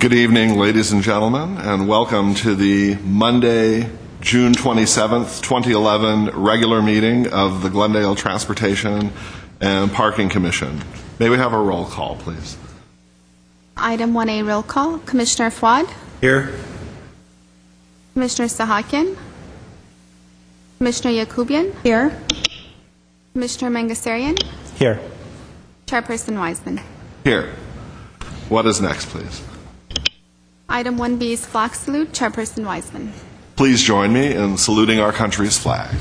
Good evening, ladies and gentlemen, and welcome to the Monday, June 27th, 2011 regular meeting of the Glendale Transportation and Parking Commission. May we have a roll call, please? Item 1A roll call. Commissioner Fouad? Here. Commissioner Sahakian? Commissioner Yakubian? Here. Commissioner Mangasarian? Here. Chairperson Wiseman? Here. What is next, please? Item 1B is flag salute. Chairperson Wiseman? Please join me in saluting our country's flag.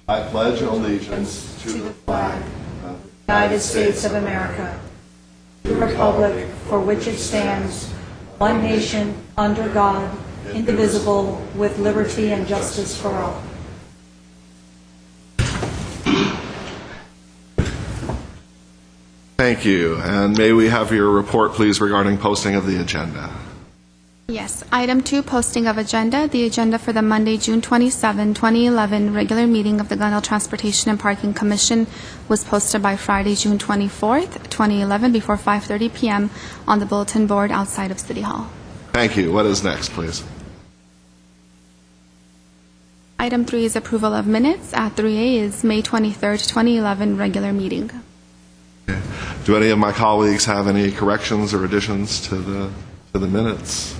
I pledge allegiance to the flag of the United States of America, the republic for which it stands, one nation, under God, indivisible, with liberty and justice for all. Thank you. And may we have your report, please, regarding posting of the agenda? Yes. Item 2, posting of agenda. The agenda for the Monday, June 27, 2011 regular meeting of the Glendale Transportation and Parking Commission was posted by Friday, June 24th, 2011 before 5:30 p.m. on the bulletin board outside of City Hall. Thank you. What is next, please? Item 3 is approval of minutes. At 3A is May 23rd, 2011 regular meeting. Okay. Do any of my colleagues have any corrections or additions to the minutes?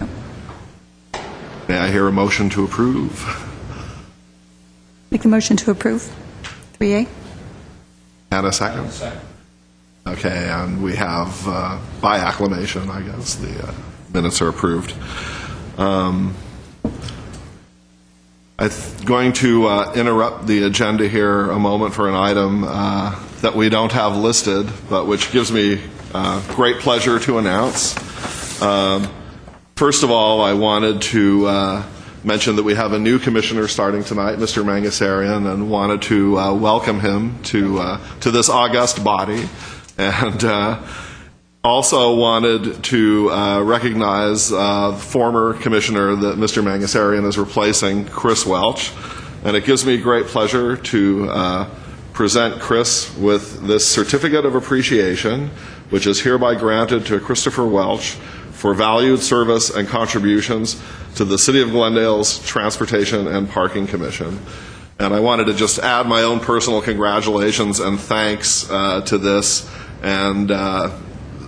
May I hear a motion to approve? Make the motion to approve. 3A. And a second? Okay, and we have, by acclamation, I guess, the minutes are approved. I'm going to interrupt the agenda here a moment for an item that we don't have listed, but which gives me great pleasure to announce. First of all, I wanted to mention that we have a new commissioner starting tonight, Mr. Mangasarian, and wanted to welcome him to this august body. And also wanted to recognize the former commissioner that Mr. Mangasarian is replacing, Chris Welch. And it gives me great pleasure to present Chris with this certificate of appreciation, which is hereby granted to Christopher Welch for valued service and contributions to the City of Glendale's Transportation and Parking Commission. And I wanted to just add my own personal congratulations and thanks to this, and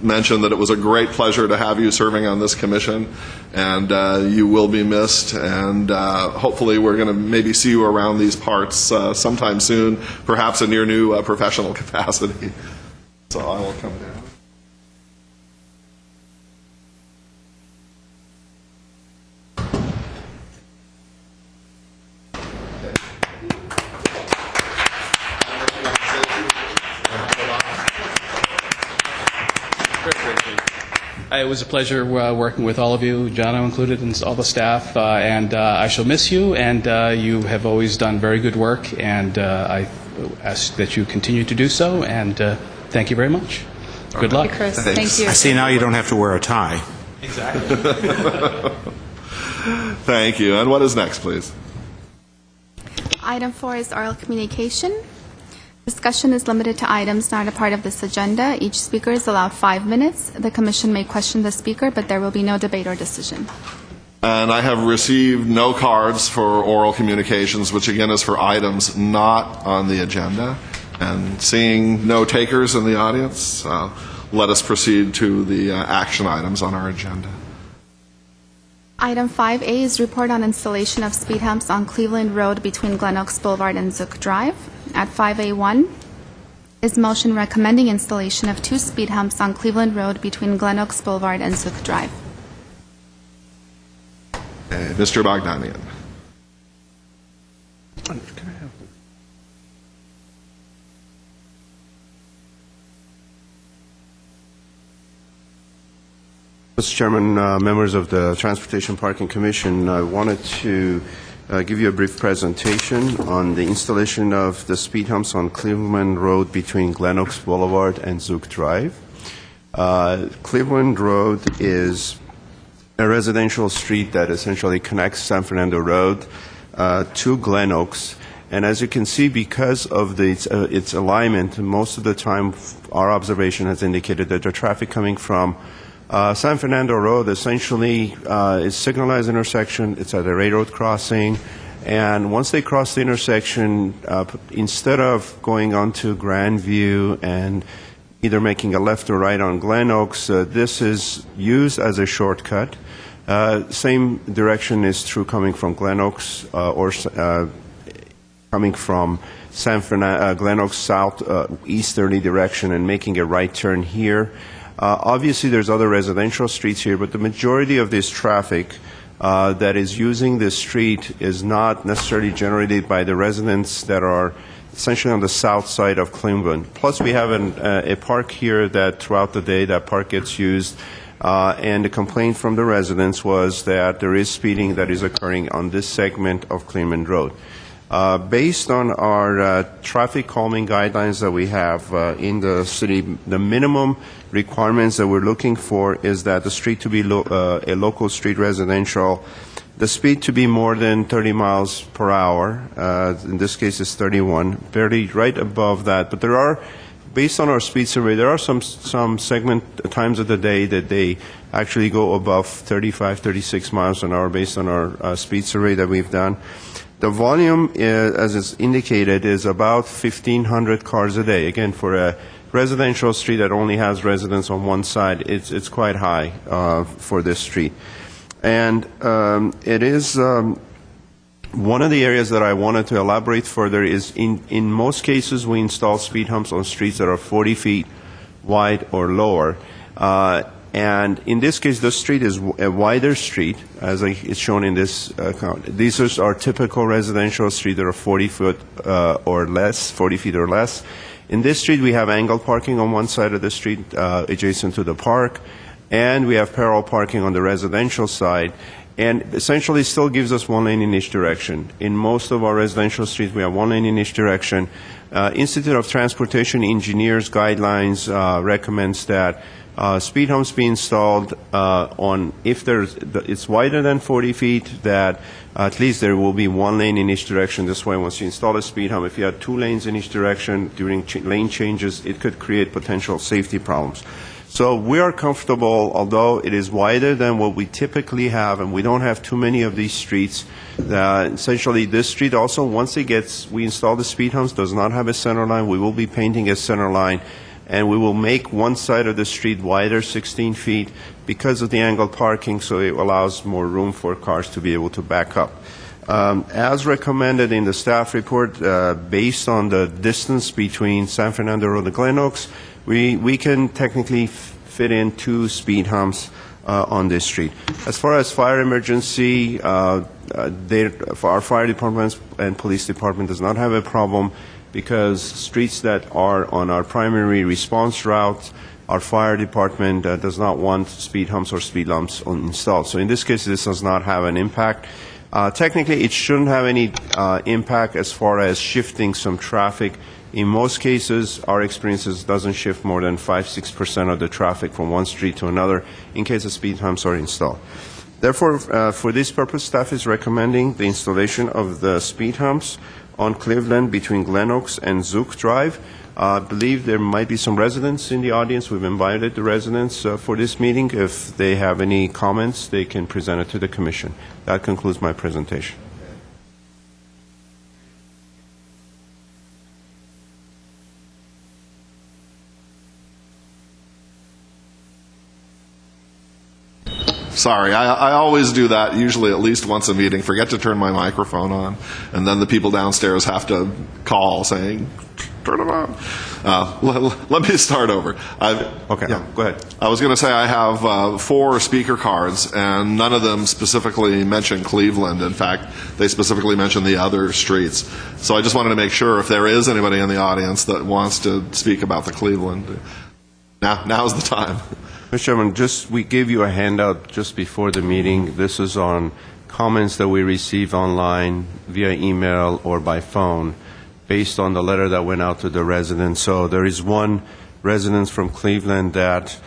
mention that it was a great pleasure to have you serving on this commission, and you will be missed, and hopefully we're going to maybe see you around these parts sometime soon, perhaps in your new professional capacity. So I will come down. It was a pleasure working with all of you, Jono included, and all the staff, and I shall miss you, and you have always done very good work, and I ask that you continue to do so, and thank you very much. Good luck. Chris, thank you. I see now you don't have to wear a tie. Exactly. Thank you. And what is next, please? Item 4 is oral communication. Discussion is limited to items not a part of this agenda. Each speaker is allowed 5 minutes. The Commission may question the speaker, but there will be no debate or decision. And I have received no cards for oral communications, which again is for items not on the agenda. And seeing no takers in the audience, let us proceed to the action items on our agenda. Item 5A is report on installation of speed humps on Cleveland Road between Glen Oaks Boulevard and Zook Drive. At 5A1 is motion recommending installation of 2 speed humps on Cleveland Road between Glen Oaks Boulevard and Zook Drive. Okay, Mr. Bogdanian. Mr. Chairman, members of the Transportation Parking Commission, I wanted to give you a brief presentation on the installation of the speed humps on Cleveland Road between Glen Oaks Boulevard and Zook Drive. Cleveland Road is a residential street that essentially connects San Fernando Road to Glen Oaks. And as you can see, because of its alignment, most of the time our observation has indicated that the traffic coming from San Fernando Road essentially is signalized intersection. It's at a railroad crossing. And once they cross the intersection, instead of going onto Grandview and either making a left or right on Glen Oaks, this is used as a shortcut. Same direction is true coming from Glen Oaks or coming from Glen Oaks south easterly direction and making a right turn here. Obviously, there's other residential streets here, but the majority of this traffic that is using this street is not necessarily generated by the residents that are essentially on the south side of Cleveland. Plus, we have a park here that throughout the day that park gets used, and the complaint from the residents was that there is speeding that is occurring on this segment of Cleveland Road. Based on our traffic calming guidelines that we have in the city, the minimum requirements that we're looking for is that the street to be a local street residential, the speed to be more than 30 miles per hour. In this case, it's 31, barely right above that. But there are, based on our speed survey, there are some segment times of the day that they actually go above 35, 36 miles an hour based on our speed survey that we've done. The volume, as is indicated, is about 1,500 cars a day. Again, for a residential street that only has residents on one side, it's quite high for this street. And it is one of the areas that I wanted to elaborate further is in most cases we install speed humps on streets that are 40 feet wide or lower. And in this case, the street is a wider street, as is shown in this account. These are typical residential streets that are 40 feet or less, 40 feet or less. In this street, we have angled parking on one side of the street adjacent to the park, and we have parallel parking on the residential side. And essentially still gives us one lane in each direction. In most of our residential streets, we have one lane in each direction. Institute of Transportation Engineers guidelines recommends that speed humps be installed on, if it's wider than 40 feet, that at least there will be one lane in each direction. This way, once you install a speed hump, if you had two lanes in each direction during lane changes, it could create potential safety problems. So we are comfortable, although it is wider than what we typically have, and we don't have too many of these streets, that essentially this street also, once we install the speed humps, does not have a center line. We will be painting a center line, and we will make one side of the street wider, 16 feet, because of the angled parking, so it allows more room for cars to be able to back up. As recommended in the staff report, based on the distance between San Fernando Road and Glen Oaks, we can technically fit in two speed humps on this street. As far as fire emergency, our fire departments and police department does not have a problem, because streets that are on our primary response route, our fire department does not want speed humps or speed lumps installed. So in this case, this does not have an impact. Technically, it shouldn't have any impact as far as shifting some traffic. In most cases, our experiences doesn't shift more than 5-6% of the traffic from one street to another in case the speed humps are installed. Therefore, for this purpose, staff is recommending the installation of the speed humps on Cleveland between Glen Oaks and Zook Drive. I believe there might be some residents in the audience. We've invited the residents for this meeting. If they have any comments, they can present it to the Commission. That concludes my presentation. Sorry, I always do that, usually at least once a meeting, forget to turn my microphone on, and then the people downstairs have to call saying, turn it on. Let me start over. Okay, yeah. go ahead. I was going to say I have 4 speaker cards, and none of them specifically mention Cleveland. In fact, they specifically mention the other streets. So I just wanted to make sure if there is anybody in the audience that wants to speak about the Cleveland, now's the time. Mr. Chairman, we gave you a handout just before the meeting. This is on comments that we received online via email or by phone based on the letter that went out to the residents. So there is one resident from Cleveland that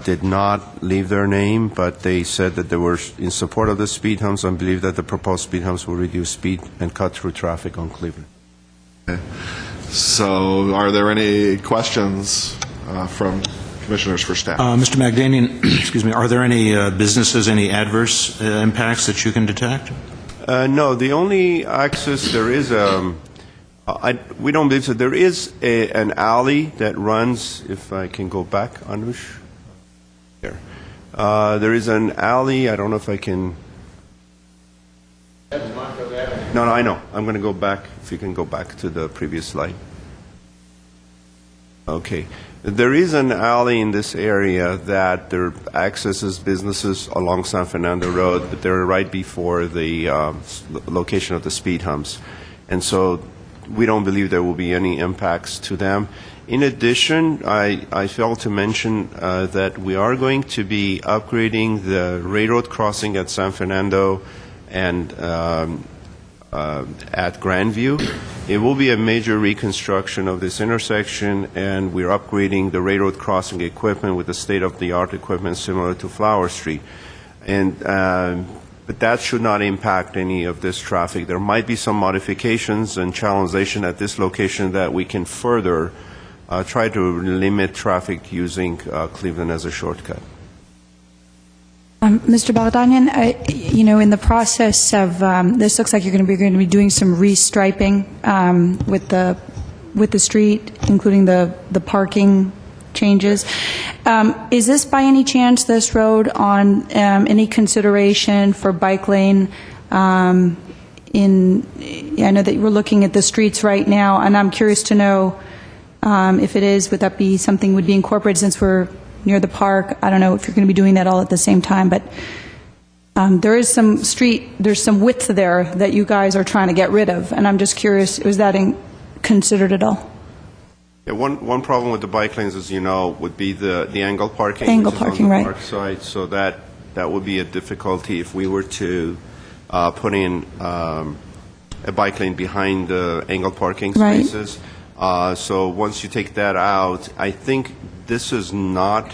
did not leave their name, but they said that they were in support of the speed humps and believe that the proposed speed humps will reduce speed and cut through traffic on Cleveland. Okay. So are there any questions from Commissioners for staff. Mr. Magdanian, excuse me, are there any businesses, any adverse impacts that you can detect? No, the only access there is, we don't believe so. There is an alley that runs, if I can go back, Anush. There. There is an alley, I don't know if I can. No, I know. I'm going to go back, if you can go back to the previous slide. Okay. There is an alley in this area that there accesses businesses along San Fernando Road, but they're right before the location of the speed humps. And so we don't believe there will be any impacts to them. In addition, I failed to mention that we are going to be upgrading the railroad crossing at San Fernando and at Grandview. It will be a major reconstruction of this intersection, and we're upgrading the railroad crossing equipment with the state-of-the-art equipment similar to Flower Street. And but that should not impact any of this traffic. There might be some modifications and channelization at this location that we can further try to limit traffic using Cleveland as a shortcut. Mr. Bagdanian, in the process of this, looks like you're going to be doing some restriping with the street, including the parking changes. Is this by any chance, this road, on any consideration for bike lane? I know that you were looking at the streets right now, and I'm curious to know if it is. Would that be something would be incorporated since we're near the park? I don't know if you're going to be doing that all at the same time, but there's some width there that you guys are trying to get rid of, and I'm just curious, was that considered at all? Yeah, one problem with the bike lanes, as you know, would be the angle parking. Angle which is parking, on the right. park side, so that would be a difficulty if we were to put in a bike lane behind the angle parking Right. spaces. So once you take that out, I think this is not,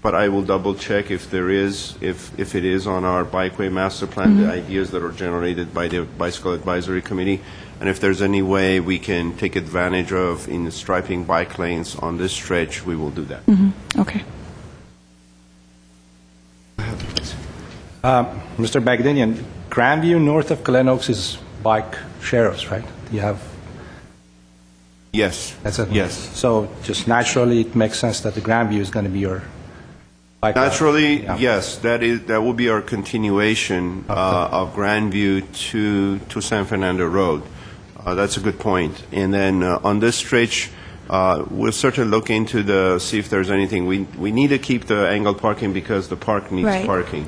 but I will double check if there is, if it is on our bikeway master plan, the ideas that are generated by the Bicycle Advisory Committee, and if there's any way we can take advantage of in striping bike lanes on this stretch, we will do that. Okay. Mr. Bagdanian, Grandview north of Glen Oaks is bike shares, right? You have Yes. that's it. Yes. So just naturally, it makes sense that the Grandview is going to be your bike route. Naturally, Yeah. yes, that will be our continuation of Grandview to San Fernando Road. That's a good point. And then on this stretch, we'll certainly look into see if there's anything. We need to keep the angled parking because the park needs Right. parking.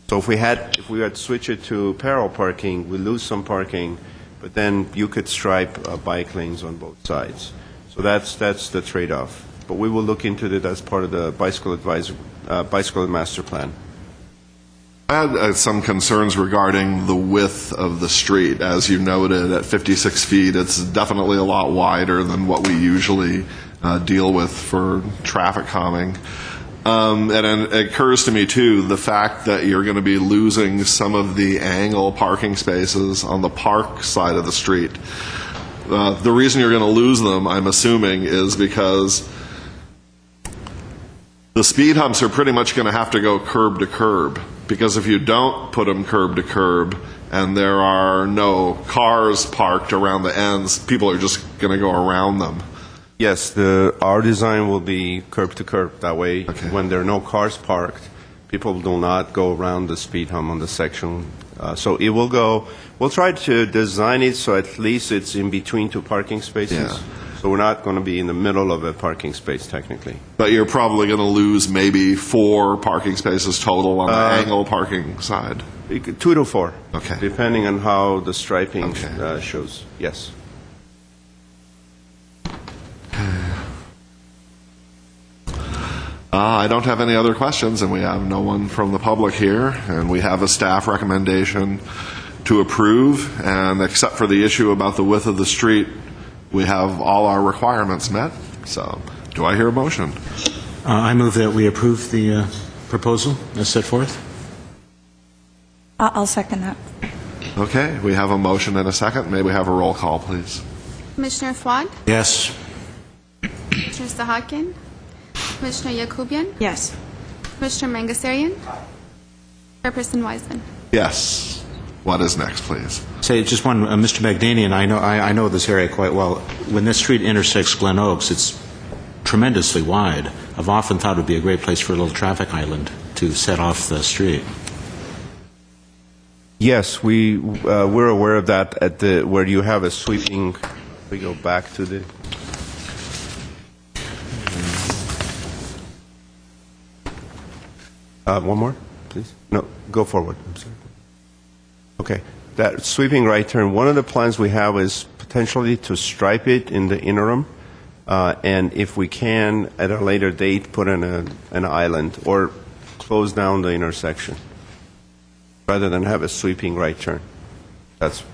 So if we had switch it to parallel parking, we lose some parking, but then you could stripe bike lanes on both sides. So that's the trade-off. But we will look into it as part of the bicycle master plan. I had some concerns regarding the width of the street. As you noted, at 56 feet, it's definitely a lot wider than what we usually deal with for traffic calming. And it occurs to me, too, the fact that you're going to be losing some of the angle parking spaces on the park side of the street. The reason you're going to lose them, I'm assuming, is because the speed humps are pretty much going to have to go curb to curb, because if you don't put them curb to curb and there are no cars parked around the ends, people are just going to go around them. Yes, our design will be curb to curb. That way, Okay. when there are no cars parked, people do not go around the speed hump on the section. So it will go. We'll try to design it so at least it's in between two parking spaces. Yeah. So we're not going to be in the middle of a parking space technically. But you're probably going to lose maybe 4 parking spaces total on the angle parking side. 2 to 4. Okay. Depending on how the striping Okay. shows. Yes. I don't have any other questions, and we have no one from the public here, and we have a staff recommendation to approve, and except for the issue about the width of the street, we have all our requirements met. So, do I hear a motion? I move that we approve the proposal as set forth. I'll second that. Okay, we have a motion and a second. May we have a roll call, please? Commissioner Fwad? Yes. Commissioner Sahakian? Commissioner Yakubian, Yes. Commissioner Mangasarian, Chairperson Wiseman. Yes. What is next, please? Say just one, Mr. Magdanian, I know this area quite well. When this street intersects Glen Oaks, it's tremendously wide. I've often thought it would be a great place for a little traffic island to set off the street. Yes, we're aware of that at the where you have a sweeping. We go back to the. One more, please. No, go forward. I'm sorry. Okay, that sweeping right turn. One of the plans we have is potentially to stripe it in the interim, and if we can, at a later date, put in an island or close down the intersection, rather than have a sweeping right turn. That's.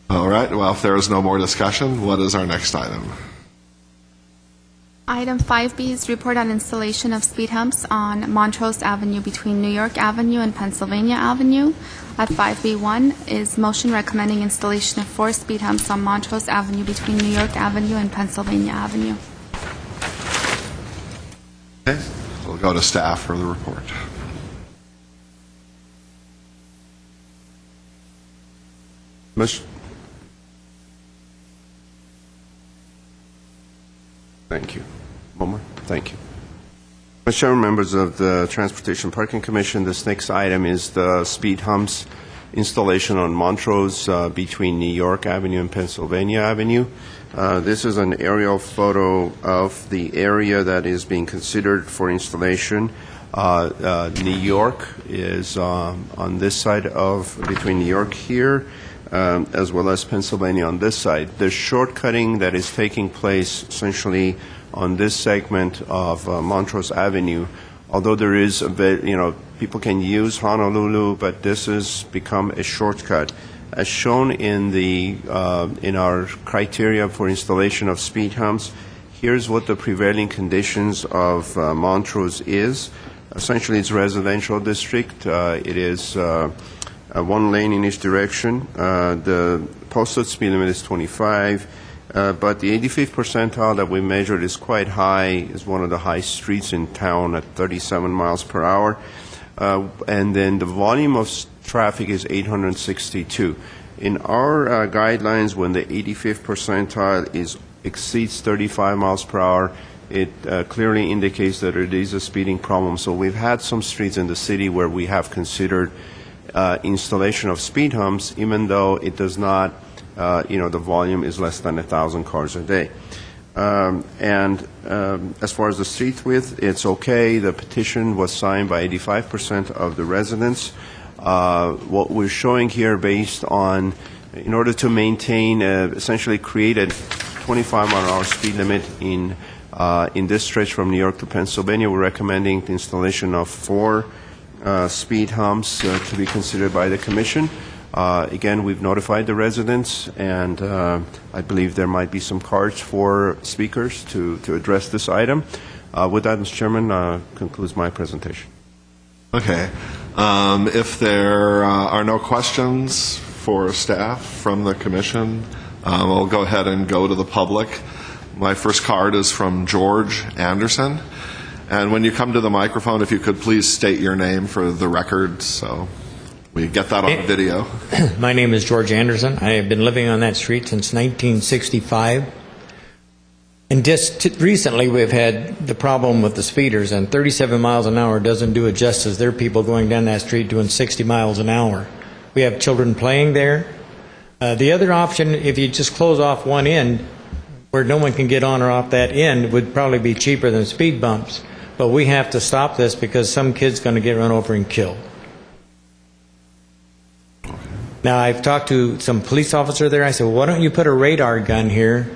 All right. Well, if there is no more discussion, what is our next item? Item 5B is report on installation of speed humps on Montrose Avenue between New York Avenue and Pennsylvania Avenue. At 5B1 is motion recommending installation of 4 speed humps on Montrose Avenue between New York Avenue and Pennsylvania Avenue. Okay. We'll go to staff for the report. Thank you. One more. Thank you. Mr. Chairman, members of the Transportation Parking Commission, this next item is the speed humps installation on Montrose between New York Avenue and Pennsylvania Avenue. This is an aerial photo of the area that is being considered for installation. New York is on this side of, between New York here, as well as Pennsylvania on this side. The shortcutting that is taking place essentially on this segment of Montrose Avenue, although there is a bit, people can use Honolulu, but this has become a shortcut. As shown in the in our criteria for installation of speed humps, here's what the prevailing conditions of Montrose is. Essentially, it's a residential district. It is one lane in each direction. The posted speed limit is 25, but the 85th percentile that we measured is quite high. It's one of the high streets in town at 37 miles per hour. And then the volume of traffic is 862. In our guidelines, when the 85th percentile exceeds 35 miles per hour, it clearly indicates that it is a speeding problem. So we've had some streets in the city where we have considered installation of speed humps, even though it does not, the volume is less than 1,000 cars a day. As far as the street width, it's okay. The petition was signed by 85% of the residents. What we're showing here based on, in order to maintain, essentially create a 25-mile-an-hour speed limit in this stretch from New York to Pennsylvania, we're recommending the installation of 4 speed humps to be considered by the Commission. Again, we've notified the residents, and I believe there might be some cards for speakers to address this item. With that, Mr. Chairman, concludes my presentation. Okay. If there are no questions for staff from the Commission, I'll go ahead and go to the public. My first card is from George Anderson. And when you come to the microphone, if you could please state your name for the record so we get that on video. My name is George Anderson. I have been living on that street since 1965. And just recently we've had the problem with the speeders, and 37 miles an hour doesn't do it justice. There are people going down that street doing 60 miles an hour. We have children playing there. The other option, if you just close off one end where no one can get on or off that end, would probably be cheaper than speed bumps. But we have to stop this because some kid's going to get run over and killed. Now, I've talked to some police officer there. I said, well, why don't you put a radar gun here?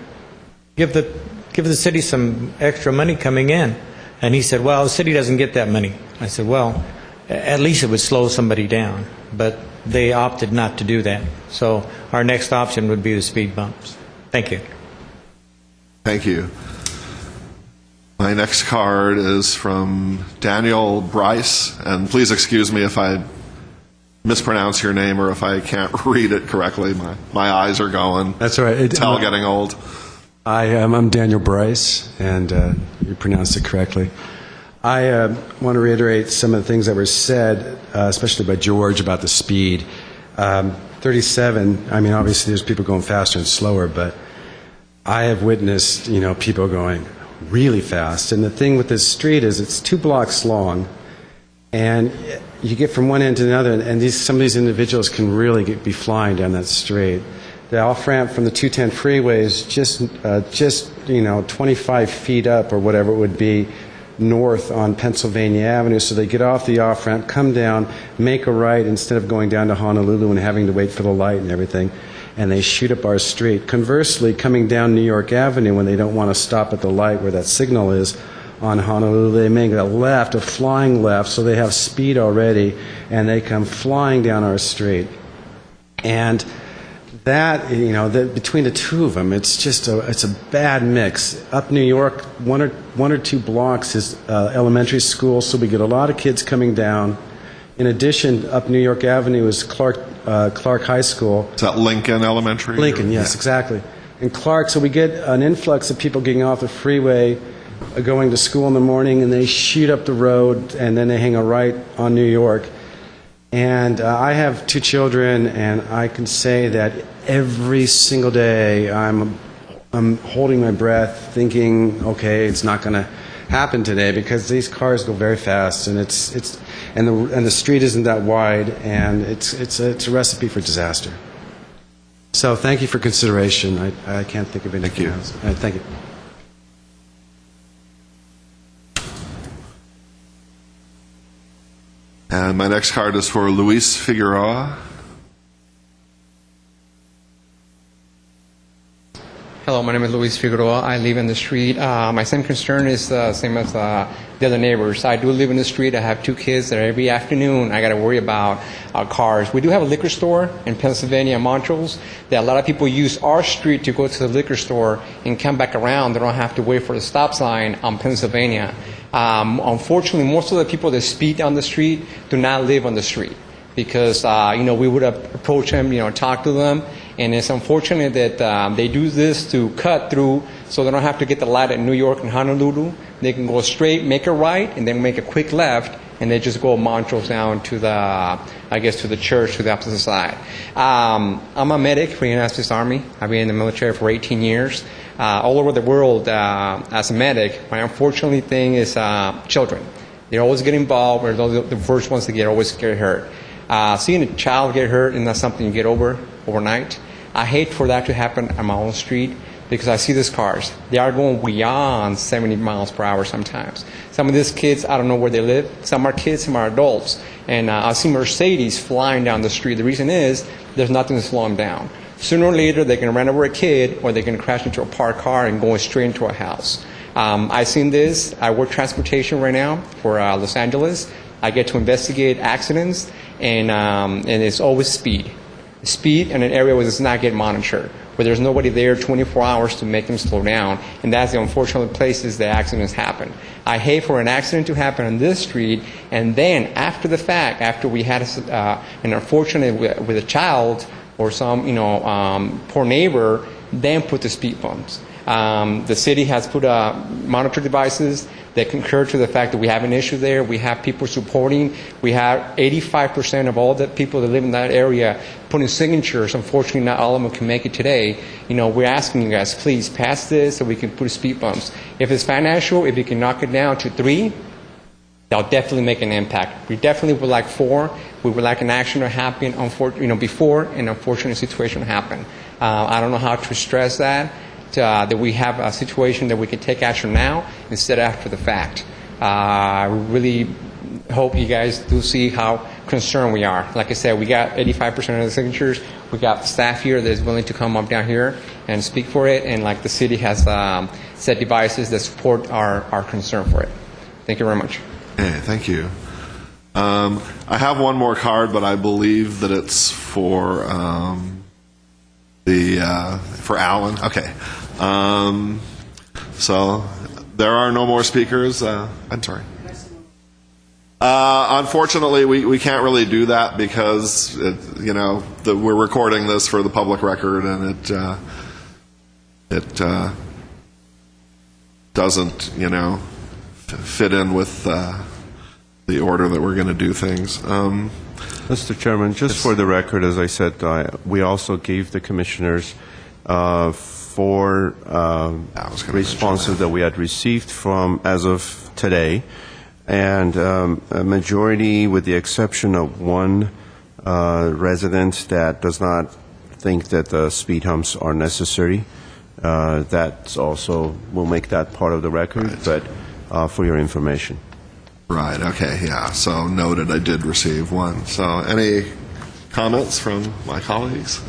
Give the city some extra money coming in. And he said, well, the city doesn't get that money. I said, well, at least it would slow somebody down. But they opted not to do that. So our next option would be the speed bumps. Thank you. Thank you. My next card is from Daniel Bryce, and please excuse me if I mispronounce your name or if I can't read it correctly. My eyes are going. That's all right. Tell getting old. I'm Daniel Bryce, and you pronounced it correctly. I want to reiterate some of the things that were said, especially by George, about the speed. 37, I mean, obviously there's people going faster and slower, but I have witnessed, people going really fast. And the thing with this street is it's 2 blocks long, and you get from one end to another, and some of these individuals can really be flying down that street. The off-ramp from the 210 freeway is just 25 feet up or whatever it would be north on Pennsylvania Avenue. So they get off the off-ramp, come down, make a right instead of going down to Honolulu and having to wait for the light and everything, and they shoot up our street. Conversely, coming down New York Avenue when they don't want to stop at the light where that signal is on Honolulu, they make a flying left, so they have speed already, and they come flying down our street. And that, between the two of them, it's a bad mix. Up New York, one or two blocks is elementary school, so we get a lot of kids coming down. In addition, up New York Avenue is Clark High School. Is that Lincoln Elementary? Lincoln, yes, exactly. And Clark, so we get an influx of people getting off the freeway, going to school in the morning, and they shoot up the road, and then they hang a right on New York. And I have 2 children, and I can say that every single day I'm holding my breath, thinking, okay, it's not going to happen today because these cars go very fast, and the street isn't that wide, and it's a recipe for disaster. So thank you for consideration. I can't think of anything else. Thank you. And my next card is for Luis Figueroa. Hello, my name is Luis Figueroa. I live in the street. My same concern is the same as the other neighbors. I do live in the street. I have 2 kids that every afternoon I got to worry about cars. We do have a liquor store in Pennsylvania, Montrose, that a lot of people use our street to go to the liquor store and come back around. They don't have to wait for the stop sign on Pennsylvania. Unfortunately, most of the people that speed down the street do not live on the street because, we would approach them, talk to them. And it's unfortunate that they do this to cut through so they don't have to get the light at New York and Honolulu. They can go straight, make a right, and then make a quick left, and they just go Montrose down to to the church, to the opposite side. I'm a medic for the United States Army. I've been in the military for 18 years. All over the world as a medic, my unfortunate thing is children. They always get involved, or they're the first ones to always get hurt. Seeing a child get hurt is not something you get over overnight. I hate for that to happen on my own street because I see these cars. They are going beyond 70 miles per hour sometimes. Some of these kids, I don't know where they live. Some are kids, some are adults. And I see Mercedes flying down the street. The reason is there's nothing to slow them down. Sooner or later, they can run over a kid or they can crash into a parked car and go straight into a house. I've seen this. I work transportation right now for Los Angeles. I get to investigate accidents, and it's always speed. Speed in an area where it's not getting monitored, where there's nobody there 24 hours to make them slow down, and that's the unfortunate places that accidents happen. I hate for an accident to happen on this street, and then after the fact, after we had an unfortunate with a child or some poor neighbor, then put the speed bumps. The city has put monitor devices that concur to the fact that we have an issue there. We have people supporting. We have 85% of all the people that live in that area putting signatures. Unfortunately, not all of them can make it today. We're asking you guys, please pass this so we can put speed bumps. If it's financial, if you can knock it down to 3, that'll definitely make an impact. We definitely would like 4. We would like an action to happen before an unfortunate situation happen. I don't know how to stress that. That we have a situation that we can take action now instead of after the fact. I really hope you guys do see how concerned we are. Like I said, we got 85% of the signatures. We got staff here that is willing to come up down here and speak for it. And like the city has set devices that support our concern for it. Thank you very much. Hey, thank you. I have one more card, but I believe that it's for Alan. Okay. So there are no more speakers. I'm sorry. Unfortunately, we can't really do that because, we're recording this for the public record, and it doesn't, fit in with the order that we're going to do things. Mr. Chairman, just for the record, as I said, we also gave the commissioners 4 responses that we had received from as of today, and a majority, with the exception of one resident that does not think that the speed humps are necessary. That's also, we'll make that part of the record, Right. but for your information. Right, okay, yeah. So noted, I did receive one. So any comments from my colleagues?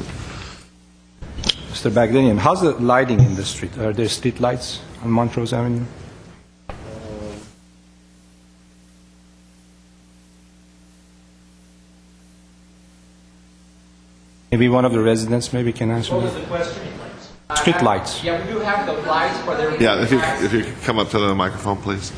Mr. Bagdanian, how's the lighting in the street? Are there street lights on Montrose Avenue? Maybe one of the residents maybe can answer What was that. the question? Street lights. Yeah, we do have the lights, but they're... Yeah, if you could come up to the microphone, please.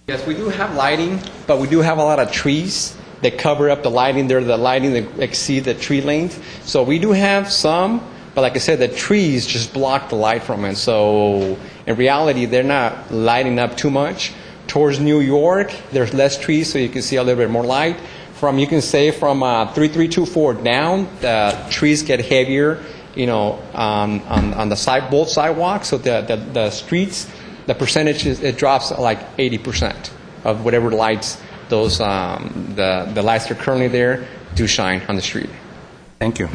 Yes, we do have lighting, but we do have a lot of trees that cover up the lighting. They're the lighting that exceed the tree length. So we do have some, but like I said, the trees just block the light from it. So in reality, they're not lighting up too much. Towards New York, there's less trees, so you can see a little bit more light. You can say from 3324 down, the trees get heavier, on the both sidewalks. So the streets, the percentage it drops like 80% of whatever lights those the lights that are currently there do shine on the street. Thank you.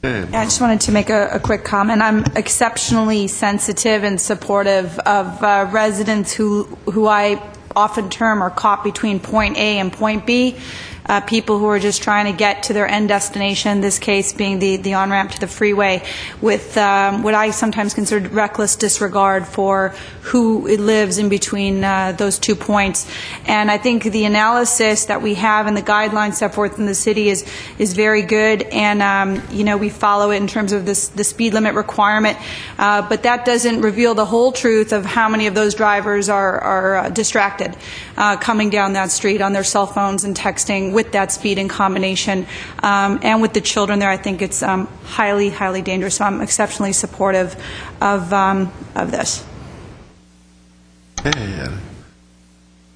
I just wanted to make a quick comment. I'm exceptionally sensitive and supportive of residents who I often term are caught between point A and point B. People who are just trying to get to their end destination, this case being the on-ramp to the freeway, with what I sometimes consider reckless disregard for who lives in between those 2 points. And I think the analysis that we have and the guidelines set forth in the city is very good, and we follow it in terms of the speed limit requirement, but that doesn't reveal the whole truth of how many of those drivers are distracted coming down that street on their cell phones and texting with that speed in combination, and with the children there. I think it's highly, highly dangerous. So I'm exceptionally supportive of this.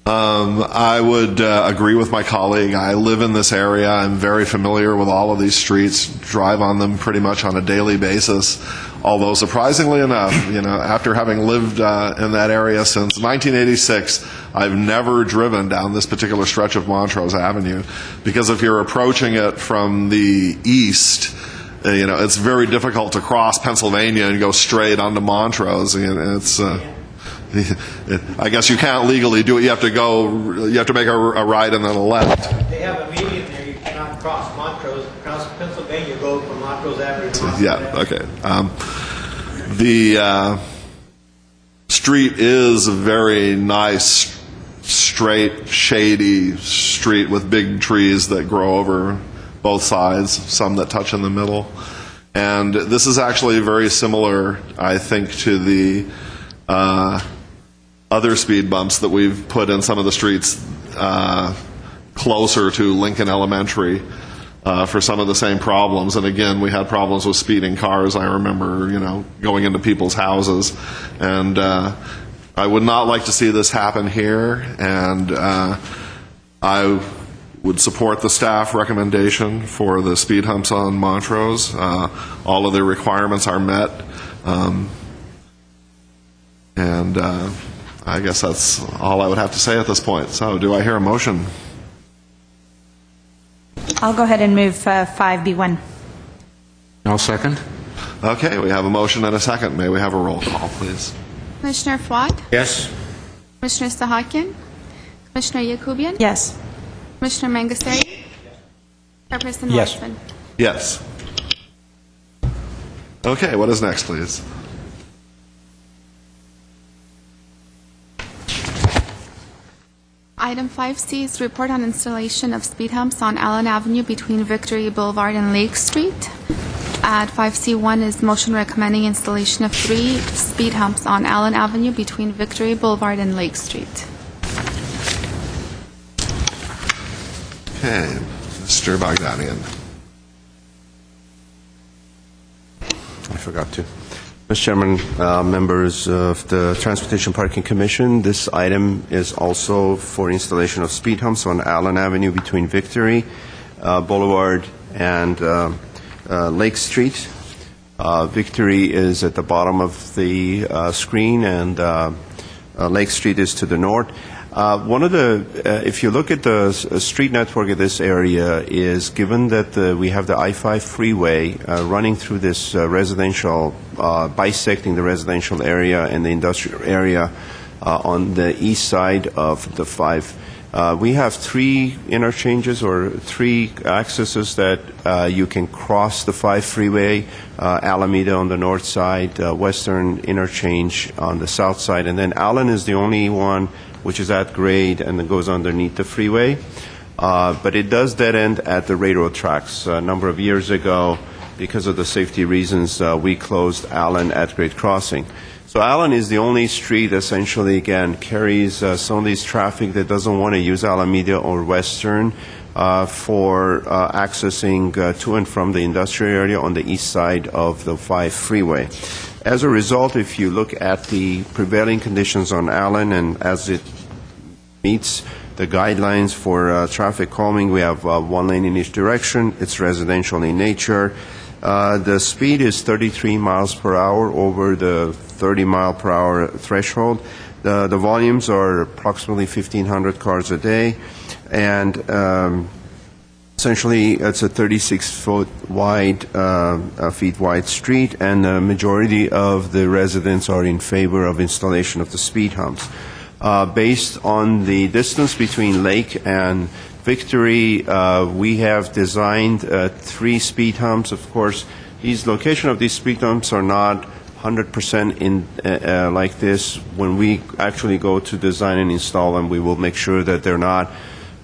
I would agree with my colleague. I live in this area. I'm very familiar with all of these streets, drive on them pretty much on a daily basis. Although, surprisingly enough, after having lived in that area since 1986, I've never driven down this particular stretch of Montrose Avenue, because if you're approaching it from the east, it's very difficult to cross Pennsylvania and go straight onto Montrose. It's I guess you can't legally do it. You have to make a right and then a left. They have a median there. You cannot cross Montrose. Across Pennsylvania, go from Montrose Avenue to Montrose Avenue. Yeah, okay. The street is a very nice, straight, shady street with big trees that grow over both sides, some that touch in the middle. And this is actually very similar, I think, to the other speed bumps that we've put in some of the streets closer to Lincoln Elementary for some of the same problems. And again, we had problems with speeding cars. I remember, going into people's houses. And I would not like to see this happen here. And I would support the staff recommendation for the speed humps on Montrose. All of the requirements are met. And I guess that's all I would have to say at this point. So do I hear a motion? I'll go ahead and move 5B1. I'll second. Okay, we have a motion and a second. May we have a roll call, please? Commissioner Fuad? Yes. Commissioner Sahakian? Commissioner Yakubian? Yes. Commissioner Mangasteri? Chairperson Yes. Watson? Yes. Okay, what is next, please? Item 5C is report on installation of speed humps on Allen Avenue between Victory Boulevard and Lake Street. At 5C1 is motion recommending installation of 3 speed humps on Allen Avenue between Victory Boulevard and Lake Street. Okay, Mr. Bogdanian. I forgot to. Mr. Chairman, members of the Transportation Parking Commission, this item is also for installation of speed humps on Allen Avenue between Victory Boulevard and Lake Street. Victory is at the bottom of the screen, and Lake Street is to the north. One of the, if you look at the street network of this area, is given that we have the I-5 freeway running through this residential, bisecting the residential area and the industrial area on the east side of the 5. We have 3 interchanges or 3 accesses that you can cross the 5 freeway, Alameda on the north side, Western interchange on the south side, and then Allen is the only one which is at grade and then goes underneath the freeway. But it does dead end at the railroad tracks. A number of years ago, because of the safety reasons, we closed Allen at grade crossing. So Allen is the only street, essentially, again, carries some of these traffic that doesn't want to use Alameda or Western for accessing to and from the industrial area on the east side of the 5 freeway. As a result, if you look at the prevailing conditions on Allen and as it meets the guidelines for traffic calming, we have 1 lane in each direction. It's residential in nature. The speed is 33 miles per hour over the 30 mile per hour threshold. The volumes are approximately 1,500 cars a day, and essentially it's a 36-foot wide, feet wide street, and the majority of the residents are in favor of installation of the speed humps. Based on the distance between Lake and Victory, we have designed 3 speed humps. Of course, these location of these speed humps are not 100% in like this. When we actually go to design and install them, we will make sure that they're not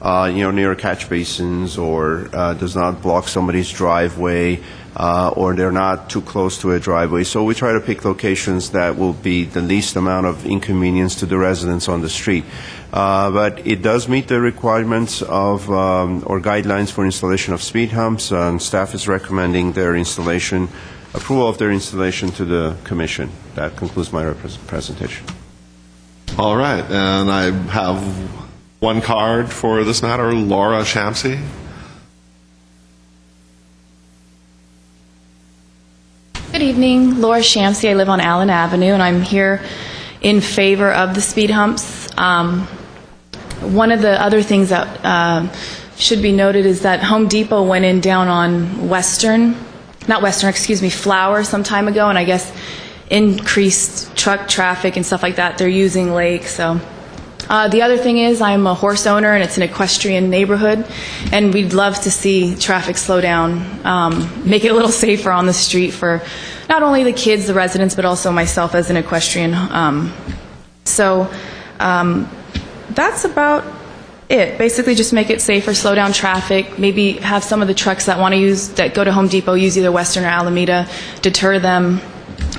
near catch basins or does not block somebody's driveway or they're not too close to a driveway. So we try to pick locations that will be the least amount of inconvenience to the residents on the street. But it does meet the requirements of or guidelines for installation of speed humps, and staff is recommending their installation, approval of their installation to the Commission. That concludes my presentation. All right, and I have one card for this matter, Laura Shamsi. Good evening, Laura Shamsi. I live on Allen Avenue, and I'm here in favor of the speed humps. One of the other things that should be noted is that Home Depot went in down on Flower some time ago, and I guess increased truck traffic and stuff like that. They're using Lake, so. The other thing is I'm a horse owner, and it's an equestrian neighborhood, and we'd love to see traffic slow down, make it a little safer on the street for not only the kids, the residents, but also myself as an equestrian. That's about it. Basically just make it safer, slow down traffic, maybe have some of the trucks that go to Home Depot use either Western or Alameda, deter them,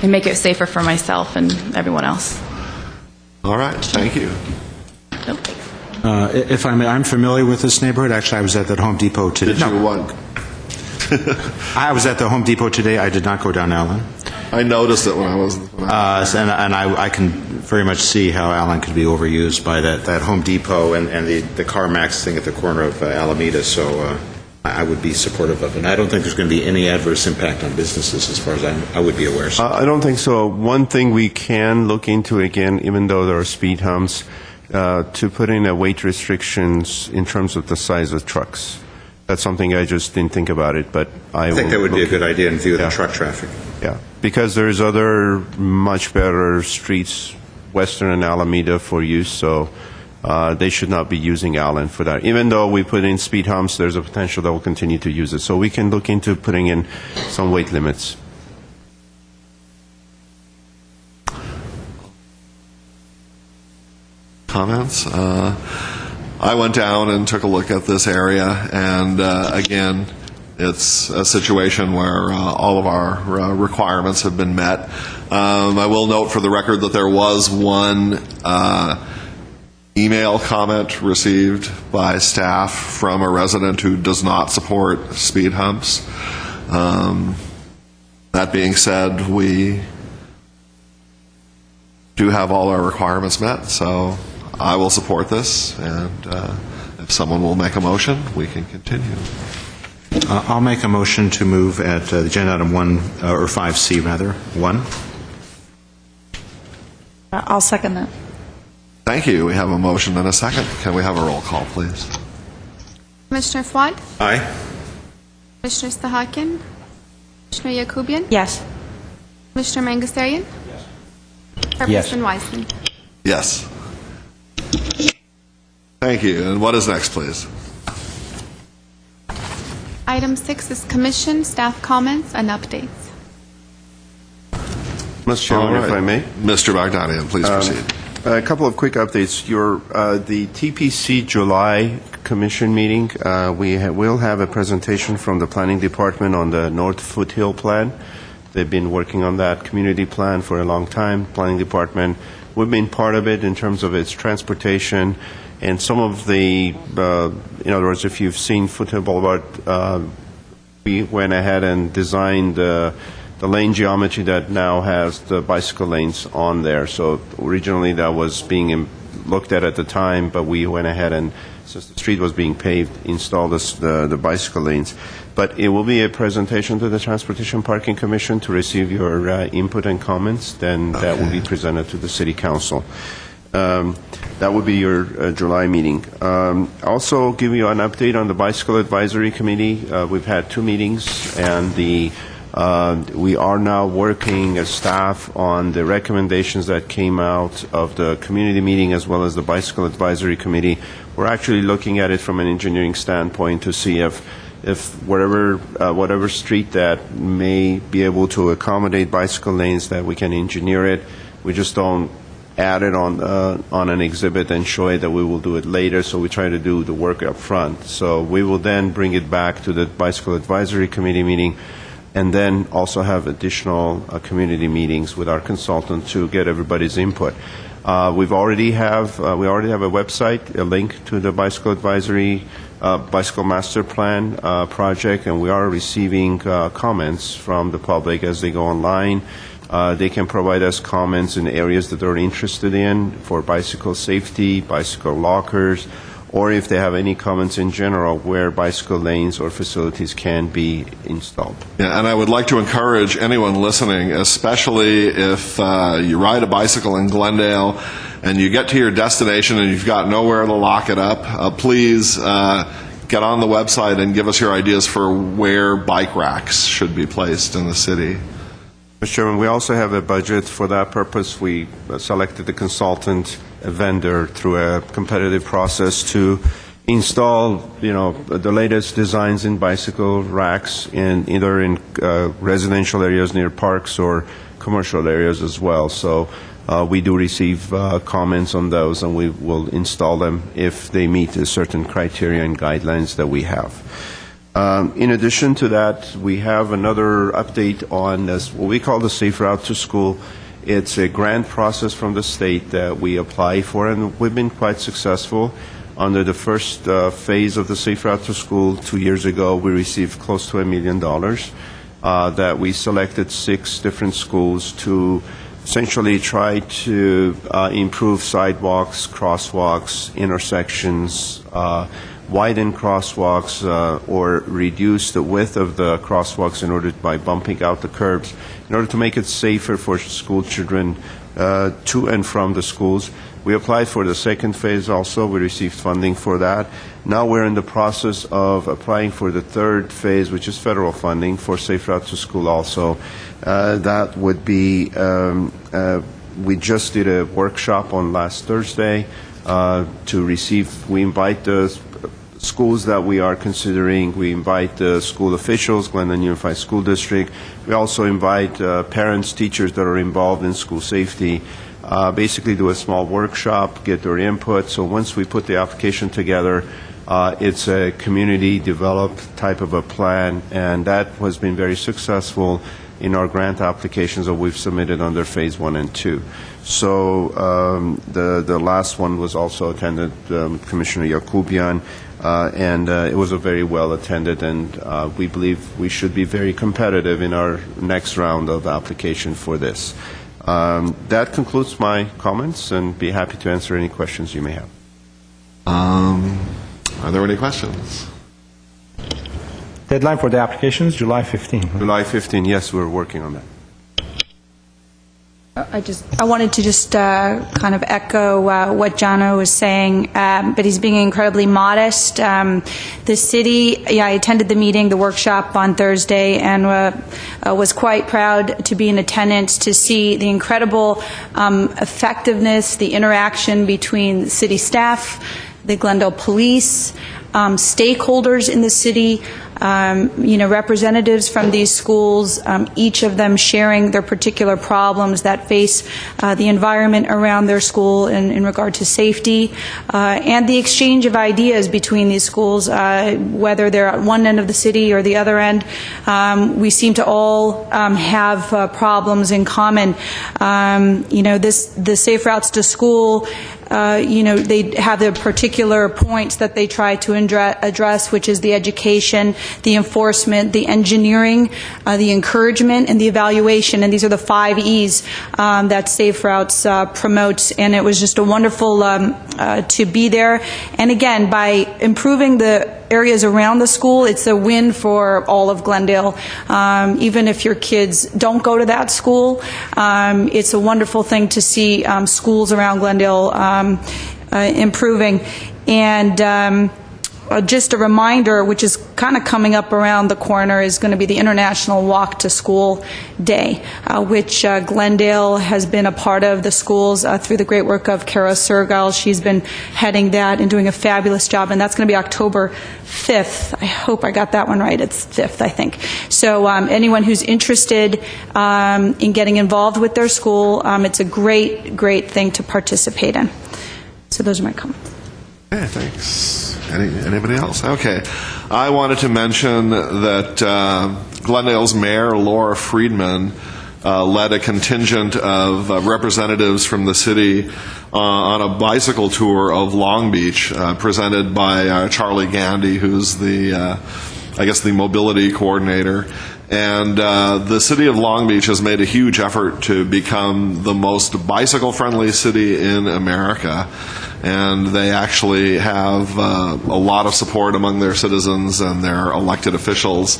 and make it safer for myself and everyone else. All right, thank you. No, thanks. If I may, I'm familiar with this neighborhood. Actually, I was at that Home Depot today. Did you want? I was at the Home Depot today. I did not go down Allen. I noticed it when I was and I can very much see how Allen could be overused by that Home Depot and the CarMax thing at the corner of Alameda, so I would be supportive of it. And I don't think there's going to be any adverse impact on businesses as far as I would be aware. So. I don't think so. One thing we can look into, again, even though there are speed humps, to put in a weight restrictions in terms of the size of trucks. That's something I just didn't think about it, but I think that would be a good idea in view of the truck traffic. Yeah, because there's other much better streets, Western and Alameda, for use, so they should not be using Allen for that. Even though we put in speed humps, there's a potential that we'll continue to use it. So we can look into putting in some weight limits. Comments? I went down and took a look at this area, and again, it's a situation where all of our requirements have been met. I will note for the record that there was one email comment received by staff from a resident who does not support speed humps. That being said, we do have all our requirements met, so I will support this, and if someone will make a motion, we can continue. I'll make a motion to move at agenda item 1, or 5C rather, 1. I'll second that. Thank you. We have a motion and a second. Can we have a roll call, please? Commissioner Fwad? Aye. Commissioner Sahakian? Commissioner Yakubian? Yes. Commissioner Mangasarian? Yes. Chairperson Wiseman? Yes. Thank you. And what is next, please? Item 6 is commission, staff comments, and updates. Mr. Chairman, All right. if I may. Mr. Bagdanian, please proceed. A couple of quick updates. The TPC July Commission meeting, we'll have a presentation from the Planning Department on the North Foothill Plan. They've been working on that community plan for a long time. Planning Department, we've been part of it in terms of its transportation and some of the, in other words, if you've seen Foothill Boulevard, we went ahead and designed the lane geometry that now has the bicycle lanes on there. So originally that was being looked at the time, but we went ahead and, since the street was being paved, installed the bicycle lanes. But it will be a presentation to the Transportation Parking Commission to receive your input and comments. Then that will be presented to the City Council. That would be your July meeting. Also, give you an update on the Bicycle Advisory Committee. We've had 2 meetings, and we are now working as staff on the recommendations that came out of the community meeting as well as the Bicycle Advisory Committee. We're actually looking at it from an engineering standpoint to see if whatever street that may be able to accommodate bicycle lanes, that we can engineer it. We just don't add it on an exhibit and show it that we will do it later, so we try to do the work up front. So we will then bring it back to the Bicycle Advisory Committee meeting, and then also have additional community meetings with our consultant to get everybody's input. We already have a website, a link to the Bicycle Advisory Bicycle Master Plan project, and we are receiving comments from the public as they go online. They can provide us comments in areas that they're interested in for bicycle safety, bicycle lockers, or if they have any comments in general where bicycle lanes or facilities can be installed. Yeah, and I would like to encourage anyone listening, especially if you ride a bicycle in Glendale and you get to your destination and you've got nowhere to lock it up, please get on the website and give us your ideas for where bike racks should be placed in the city. Mr. Chairman, we also have a budget for that purpose. We selected the consultant, a vendor, through a competitive process to install, the latest designs in bicycle racks either in residential areas near parks or commercial areas as well. So we do receive comments on those, and we will install them if they meet a certain criteria and guidelines that we have. In addition to that, we have another update on what we call the Safe Route to School. It's a grant process from the state that we apply for, and we've been quite successful. Under the first phase of the Safe Route to School 2 years ago, we received close to $1 million that we selected 6 different schools to essentially try to improve sidewalks, crosswalks, intersections, widen crosswalks or reduce the width of the crosswalks by bumping out the curbs in order to make it safer for school children to and from the schools. We applied for the second phase also. We received funding for that. Now we're in the process of applying for the third phase, which is federal funding for Safe Route to School also. That would be, we just did a workshop on last Thursday to receive, we invite the schools that we are considering. We invite the school officials, Glendale Unified School District. We also invite parents, teachers that are involved in school safety. Basically do a small workshop, get their input. So once we put the application together, it's a community developed type of a plan, and that has been very successful in our grant applications that we've submitted under Phase 1 and 2. So the last one was also attended, Commissioner Yakubian, and it was a very well attended, and we believe we should be very competitive in our next round of application for this. That concludes my comments, and be happy to answer any questions you may have. Are there any questions? Deadline for the applications, July 15. July 15, yes, we're working on that. I wanted to just kind of echo what Jono was saying, but he's being incredibly modest. The city, I attended the meeting, the workshop on Thursday, and was quite proud to be in attendance to see the incredible effectiveness, the interaction between city staff, the Glendale police, stakeholders in the city, representatives from these schools, each of them sharing their particular problems that face the environment around their school in regard to safety, and the exchange of ideas between these schools, whether they're at one end of the city or the other end. We seem to all have problems in common. The Safe Routes to School, they have their particular points that they try to address, which is the education, the enforcement, the engineering, the encouragement, and the evaluation. And these are the 5 E's that Safe Routes promotes. And it was just a wonderful to be there. And again, by improving the areas around the school, it's a win for all of Glendale. Even if your kids don't go to that school, it's a wonderful thing to see schools around Glendale improving. And just a reminder, which is kind of coming up around the corner, is going to be the International Walk to School Day, which Glendale has been a part of, the schools, through the great work of Kara Sergal. She's been heading that and doing a fabulous job, and that's going to be October 5th. I hope I got that one right. It's 5th, I think. So anyone who's interested in getting involved with their school, it's a great, great thing to participate in. So those are my comments. Okay, thanks. Anybody else? Okay. I wanted to mention that Glendale's mayor, Laura Friedman, led a contingent of representatives from the city on a bicycle tour of Long Beach, presented by Charlie Gandy, who's the mobility coordinator. And the city of Long Beach has made a huge effort to become the most bicycle-friendly city in America. And they actually have a lot of support among their citizens and their elected officials.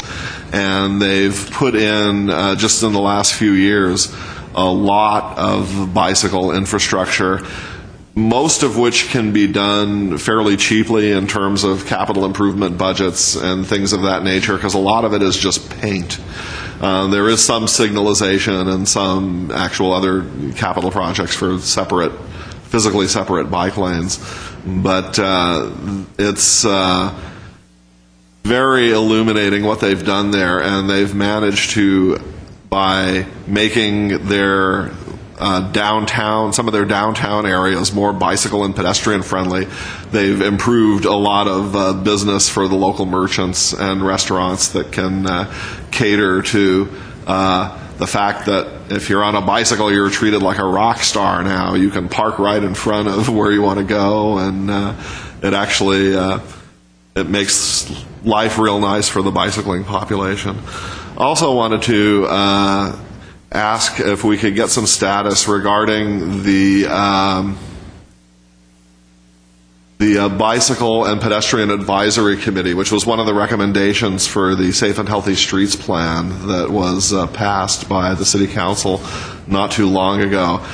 And they've put in, just in the last few years, a lot of bicycle infrastructure, most of which can be done fairly cheaply in terms of capital improvement budgets and things of that nature, because a lot of it is just paint. There is some signalization and some actual other capital projects for physically separate bike lanes, but it's very illuminating what they've done there, and they've managed to, by making their some of their downtown areas more bicycle and pedestrian friendly, they've improved a lot of business for the local merchants and restaurants that can cater to the fact that if you're on a bicycle, you're treated like a rock star now. You can park right in front of where you want to go, and it actually it makes life real nice for the bicycling population. Also wanted to ask if we could get some status regarding the Bicycle and Pedestrian Advisory Committee, which was one of the recommendations for the Safe and Healthy Streets Plan that was passed by the City Council not too long ago.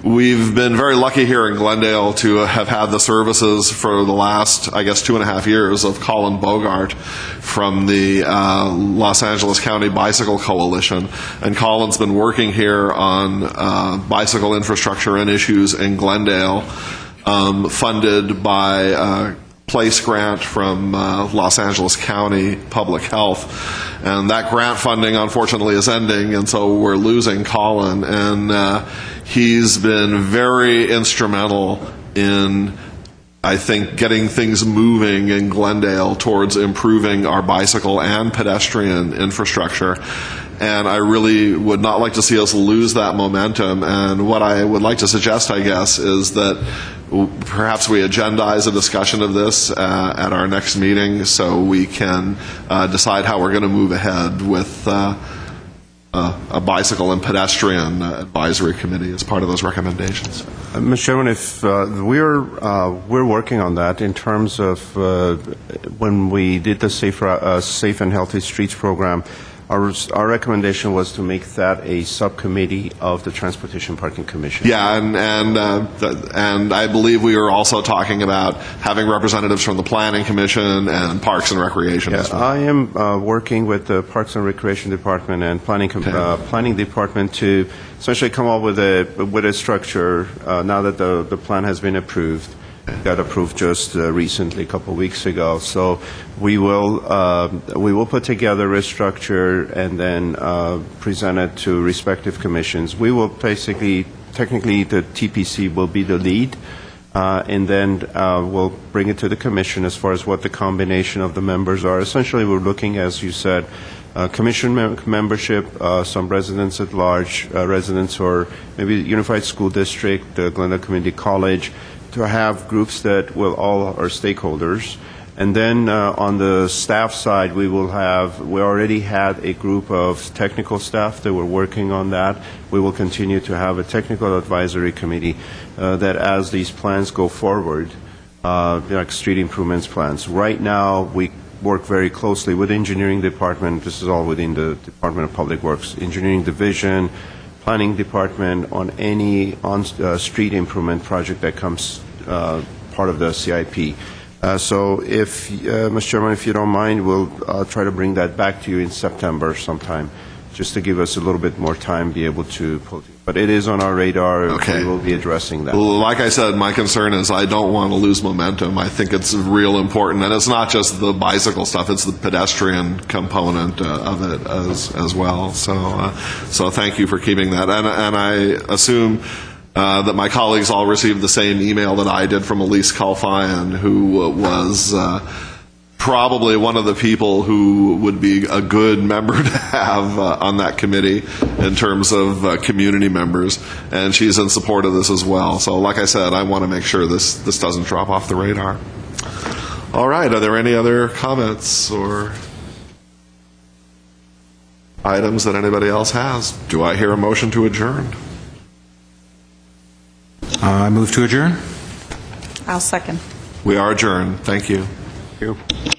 We've been very lucky here in Glendale to have had the services for the last, 2.5 years of Colin Bogart from the Los Angeles County Bicycle Coalition. And Colin's been working here on bicycle infrastructure and issues in Glendale, funded by a place grant from Los Angeles County Public Health. And that grant funding, unfortunately, is ending, and so we're losing Colin. And he's been very instrumental in, I think, getting things moving in Glendale towards improving our bicycle and pedestrian infrastructure. and I really would not like to see us lose that momentum. And what I would like to suggest, I guess, is that perhaps we agendize a discussion of this at our next meeting so we can decide how we're going to move ahead with a bicycle and pedestrian advisory committee as part of those recommendations. Mr. Chairman, if we're working on that in terms of when we did the Safe and Healthy Streets program, our recommendation was to make that a subcommittee of the Transportation Parking Commission. Yeah, and I believe we were also talking about having representatives from the Planning Commission and Parks and Recreation as well. I am working with the Parks and Recreation Department and Planning Department to essentially come up with a structure now that the plan has been approved. Got approved just recently, a couple of weeks ago. So we will put together a structure and then present it to respective commissions. We will basically, technically, the TPC will be the lead, and then we'll bring it to the commission as far as what the combination of the members are. Essentially, we're looking, as you said, commission membership, some residents at large, residents or maybe Unified School District, the Glendale Community College, to have groups that will all are stakeholders. And then on the staff side, we already had a group of technical staff that were working on that. We will continue to have a technical advisory committee that as these plans go forward, like street improvements plans. Right now, we work very closely with the engineering department. This is all within the Department of Public Works, engineering division, planning department on any street improvement project that comes part of the CIP. So if, Mr. Chairman, if you don't mind, we'll try to bring that back to you in September sometime, just to give us a little bit more time to be able to pull it. But it is on our radar. Okay. We will be addressing that. Like I said, my concern is I don't want to lose momentum. I think it's real important, and it's not just the bicycle stuff; it's the pedestrian component of it as well. So thank you for keeping that. And I assume that my colleagues all received the same email that I did from Elise Kalfayan, who was probably one of the people who would be a good member to have on that committee in terms of community members, and she's in support of this as well. So like I said, I want to make sure this doesn't drop off the radar. All right, are there any other comments or items that anybody else has? Do I hear a motion to adjourn? I move to adjourn. I'll second. We are adjourned. Thank you. Thank you.